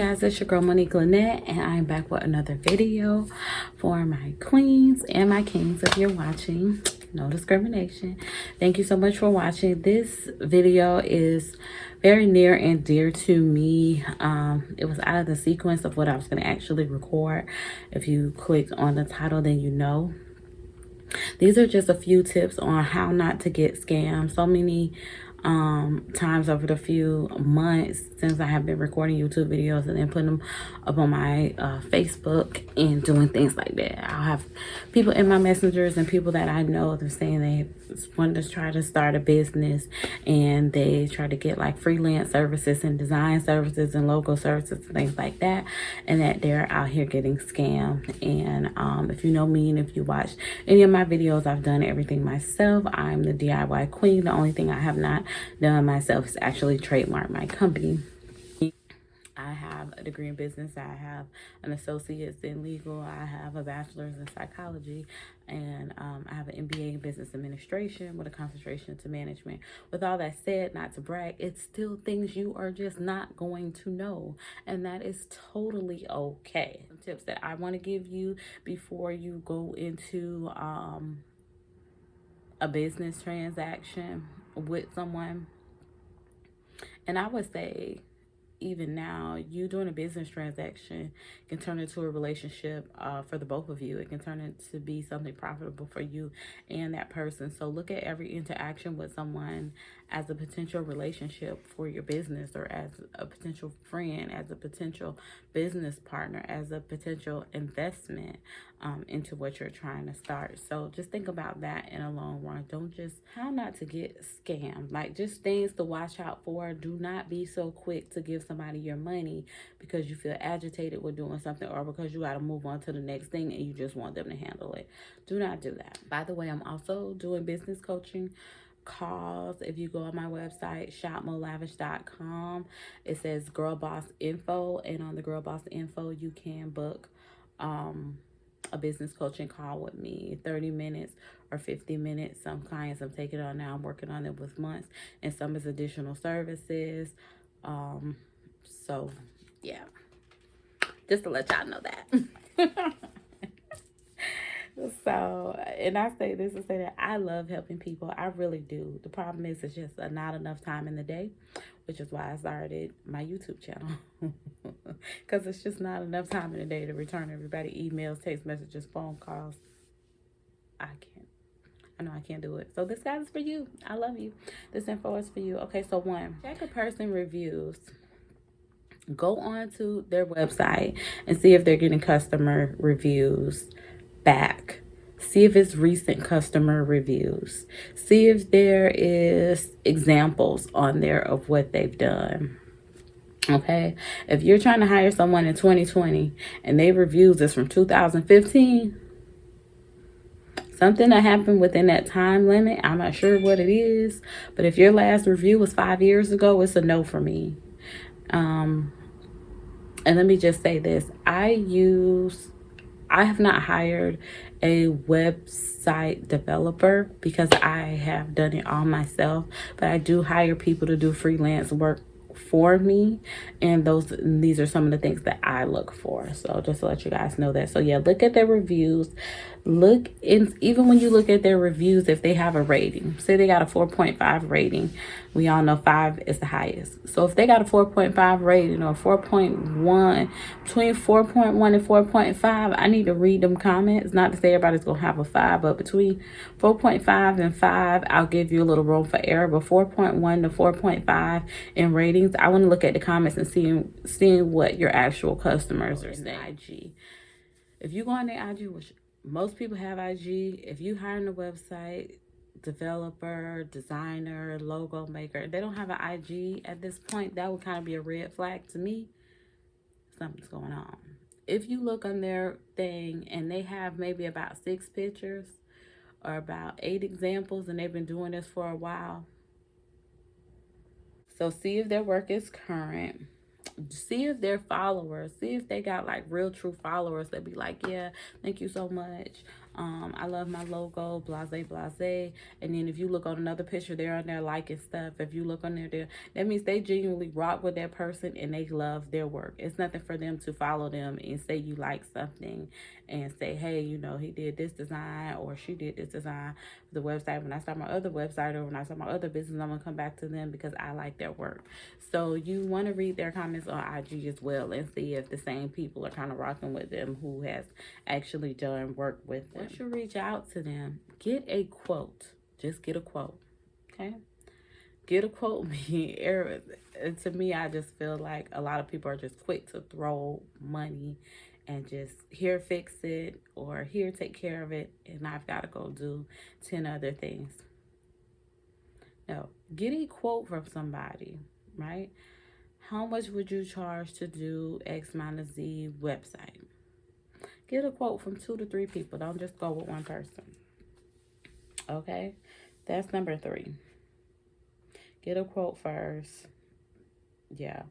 guys, it's your girl Moniquelenett, and I'm back with another video for my queens and my kings. If you're watching, no discrimination. Thank you so much for watching. This video is very near and dear to me. It was out of the sequence of what I was going to actually record. If you clicked on the title, then you know. These are just a few tips on how not to get scammed. So many times over the few months since I have been recording YouTube videos and then putting them up on my Facebook and doing things like that. I'll have people in my messengers and people that I know, they're saying they want to try to start a business and they try to get like freelance services and design services and logo services and things like that, and that they're out here getting scammed. And if you know me and if you watch any of my videos, I've done everything myself. I'm the DIY queen. The only thing I have not done myself is actually trademark my company. I have a degree in business. I have an associate's in legal. I have a bachelor's in psychology, and I have an MBA in business administration with a concentration to management. With all that said, not to brag, it's still things you are just not going to know, and that is totally okay. Some tips that I want to give you before you go into a business transaction with someone. And I would say, even now, you doing a business transaction can turn into a relationship for the both of you. It can turn into be something profitable for you and that person. So look at every interaction with someone as a potential relationship for your business, or as a potential friend, as a potential business partner, as a potential investment into what you're trying to start. So just think about that in a long run. Don't just, how not to get scammed, like just things to watch out for. Do not be so quick to give somebody your money because you feel agitated with doing something, or because you got to move on to the next thing and you just want them to handle it. Do not do that. By the way, I'm also doing business coaching calls. If you go on my website, shopmolavish.com, it says Girl Boss Info, and on the Girl Boss Info you can book a business coaching call with me, 30 minutes or 50 minutes. Some clients I'm taking on now, I'm working on it with months, and some is additional services. So yeah, just to let y'all know that. So, and I say this to say that I love helping people. I really do. The problem is, it's just not enough time in the day, which is why I started my YouTube channel. Because it's just not enough time in the day to return everybody emails, text messages, phone calls. I know I can't do it. So this guy is for you. I love you. This info is for you. Okay, so 1, check a person reviews. Go on to their website and see if they're getting customer reviews back. See if it's recent customer reviews. See if there is examples on there of what they've done. Okay, if you're trying to hire someone in 2020 and they reviews is from 2015, something that happened within that time limit. I'm not sure what it is, but if your last review was 5 years ago, it's a no for me. And let me just say this, I have not hired a website developer because I have done it all myself, but I do hire people to do freelance work for me, and these are some of the things that I look for. So just to let you guys know that. So yeah, look at their reviews. Look in, even when you look at their reviews, if they have a rating, say they got a 4.5 rating, we all know 5 is the highest. So if they got a 4.5 rating, or 4.1, between 4.1 and 4.5, I need to read them comments. Not to say everybody's gonna have a 5, but between 4.5 and 5, I'll give you a little room for error. But 4.1 to 4.5 in ratings, I want to look at the comments and seeing what your actual customers are saying. IG. If you go on their IG, which most people have IG, if you hire a website developer, designer, logo maker, they don't have an IG at this point, that would kind of be a red flag to me. Something's going on. If you look on their thing and they have maybe about 6 pictures or about 8 examples, and they've been doing this for a while, so see if their work is current. See if they're followers. See if they got like real true followers that be like, yeah, thank you so much. I love my logo, blase, blase. And then if you look on another picture, they're on there liking stuff. If you look on there, that means they genuinely rock with that person and they love their work. It's nothing for them to follow them and say you like something and say, hey, you know, he did this design or she did this design for the website. When I start my other website or when I start my other business, I'm going to come back to them because I like their work. So you want to read their comments on IG as well and see if the same people are kind of rocking with them who has actually done work with them. Once you reach out to them, get a quote. Just get a quote, okay? Get a quote. To me, I just feel like a lot of people are just quick to throw money and just here fix it or here take care of it, and I've got to go do 10 other things. No, get a quote from somebody, right? How much would you charge to do X minus Z website? Get a quote from 2 to 3 people. Don't just go with one person. Okay? That's number 3. Get a quote first. Yeah.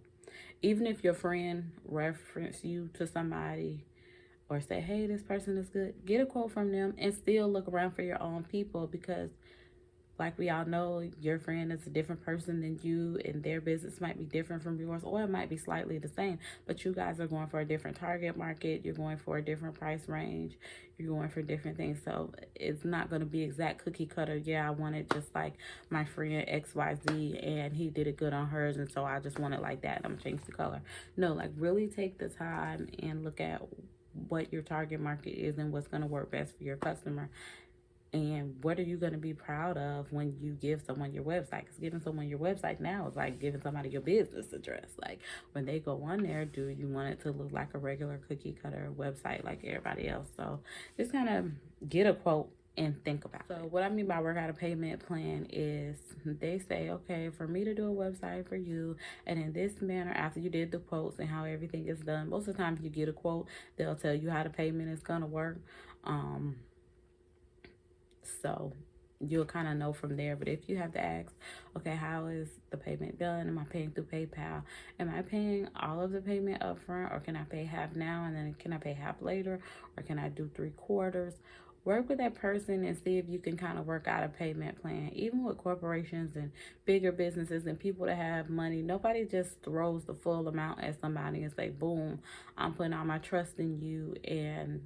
Even if your friend reference you to somebody or say, hey, this person is good, get a quote from them and still look around for your own people, because like we all know, your friend is a different person than you and their business might be different from yours, or it might be slightly the same, but you guys are going for a different target market. You're going for a different price range. You're going for different things. So it's not going to be exact cookie cutter. Yeah, I want it just like my friend XYZ and he did it good on hers, and so I just want it like that. I'm going to change the color. No, like really take the time and look at what your target market is and what's going to work best for your customer. And what are you going to be proud of when you give someone your website? Because giving someone your website now is like giving somebody your business address. Like when they go on there, do you want it to look like a regular cookie cutter website like everybody else? So just kind of get a quote and think about it. So what I mean by work out a payment plan is they say, okay, for me to do a website for you and in this manner, after you did the quotes and how everything is done, most of the time you get a quote, they'll tell you how the payment is going to work. So you'll kind of know from there. But if you have to ask, okay, how is the payment done? Am I paying through PayPal? Am I paying all of the payment up front, or can I pay half now and then can I pay half later, or can I do 3/4? Work with that person and see if you can kind of work out a payment plan. Even with corporations and bigger businesses and people that have money, nobody just throws the full amount at somebody and say, boom, I'm putting all my trust in you and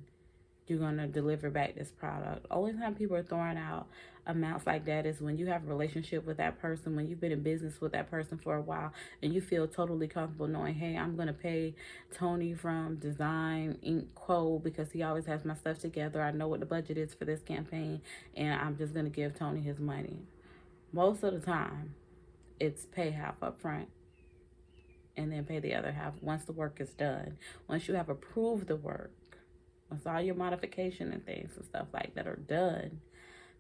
you're going to deliver back this product. Only time people are throwing out amounts like that is when you have a relationship with that person, when you've been in business with that person for a while and you feel totally comfortable knowing, hey, I'm going to pay Tony from Design Inc. Co. because he always has my stuff together. I know what the budget is for this campaign and I'm just going to give Tony his money. Most of the time, it's pay half up front and then pay the other half once the work is done. Once you have approved the work, once all your modification and things and stuff like that are done,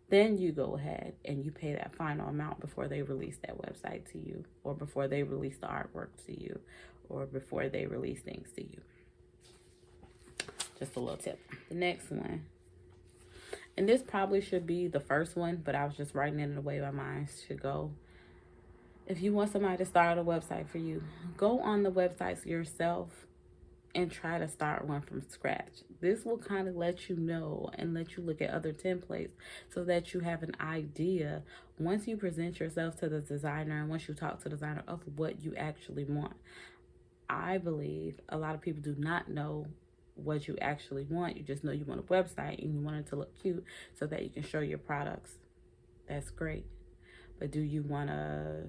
then you go ahead and you pay that final amount before they release that website to you, or before they release the artwork to you, or before they release things to you. Just a little tip. The next one, and this probably should be the first one, but I was just writing it in the way my mind should go. If you want somebody to start a website for you, go on the websites yourself and try to start one from scratch. This will kind of let you know and let you look at other templates so that you have an idea once you present yourself to the designer and once you talk to the designer of what you actually want. I believe a lot of people do not know what you actually want. You just know you want a website and you want it to look cute so that you can show your products. That's great. But do you want a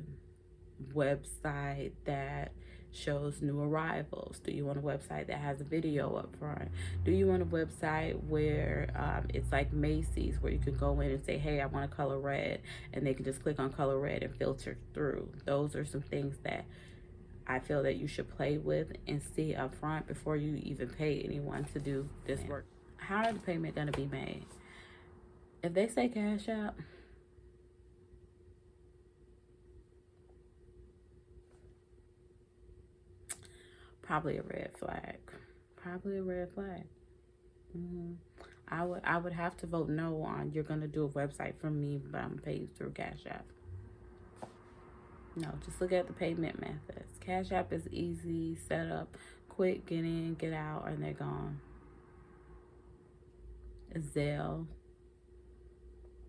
website that shows new arrivals? Do you want a website that has a video up front? Do you want a website where it's like Macy's, where you can go in and say, hey, I want a color red, and they can just click on color red and filter through? Those are some things that I feel that you should play with and see up front before you even pay anyone to do this work. How are the payment going to be made? If they say Cash App, probably a red flag. Probably a red flag. I would have to vote no on you're gonna do a website for me, but I'm paid through Cash App. No, just look at the payment methods. Cash App is easy, set up, quick, get in, get out, and they're gone. Zelle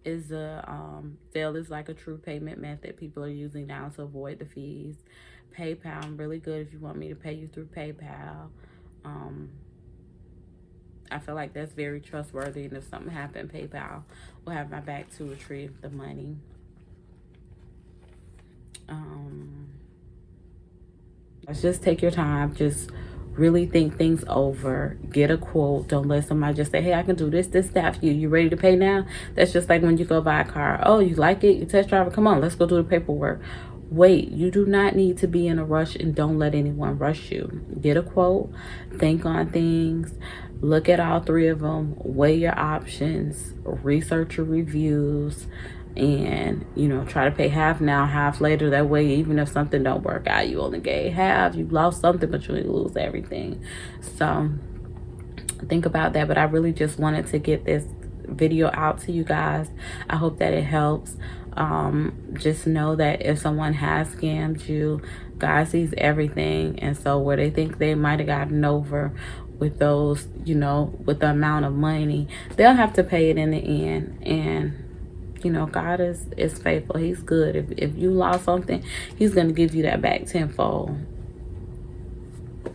is Zelle is like a true payment method people are using now to avoid the fees. PayPal, I'm really good if you want me to pay you through PayPal. I feel like that's very trustworthy, and if something happened, PayPal will have my back to retrieve the money. Just take your time. Just really think things over. Get a quote. Don't let somebody just say, hey, I can do this, that for you. You ready to pay now? That's just like when you go buy a car. Oh, you like it? You test drive it? Come on, let's go do the paperwork. Wait, you do not need to be in a rush, and don't let anyone rush you. Get a quote. Think on things. Look at all three of them. Weigh your options. Research your reviews. And try to pay half now, half later. That way, even if something don't work out, you only gave half. You lost something, but you didn't lose everything. So think about that. But I really just wanted to get this video out to you guys. I hope that it helps. Just know that if someone has scammed you, God sees everything, and so where they think they might have gotten over with those, with the amount of money, they'll have to pay it in the end. And God is faithful. He's good. If you lost something, he's going to give you that back tenfold.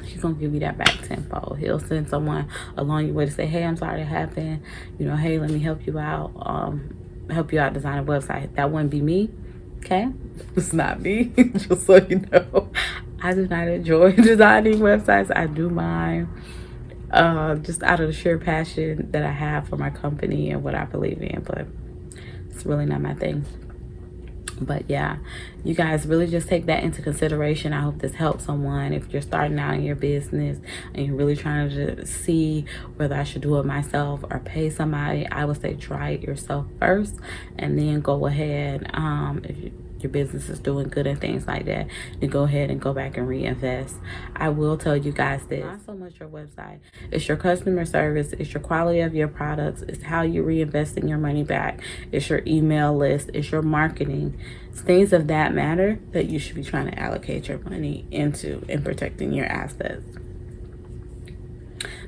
He's going to give you that back tenfold. He'll send someone along your way to say, hey, I'm sorry it happened. Hey, let me help you out. Help you out design a website. That wouldn't be me. Okay? It's not me. Just so you know. I do not enjoy designing websites. I do mine just out of the sheer passion that I have for my company and what I believe in. But it's really not my thing. But yeah, you guys really just take that into consideration. I hope this helps someone. If you're starting out in your business and you're really trying to see whether I should do it myself or pay somebody, I would say try it yourself first, and then go ahead, if your business is doing good and things like that, then go ahead and go back and reinvest. I will tell you guys this: not so much your website, it's your customer service, it's your quality of your products, it's how you're reinvesting your money back, it's your email list, it's your marketing. It's things of that matter that you should be trying to allocate your money into and protecting your assets.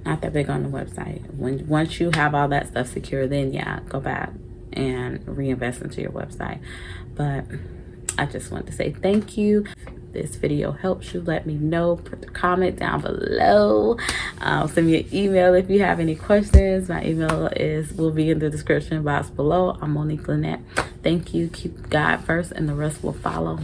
Not that big on the website. Once you have all that stuff secure, then yeah, go back and reinvest into your website. But I just want to say thank you. If this video helps you, let me know. Put the comment down below. Send me an email if you have any questions. My email will be in the description box below. I'm Moniquelenett. Thank you. Keep God first, and the rest will follow.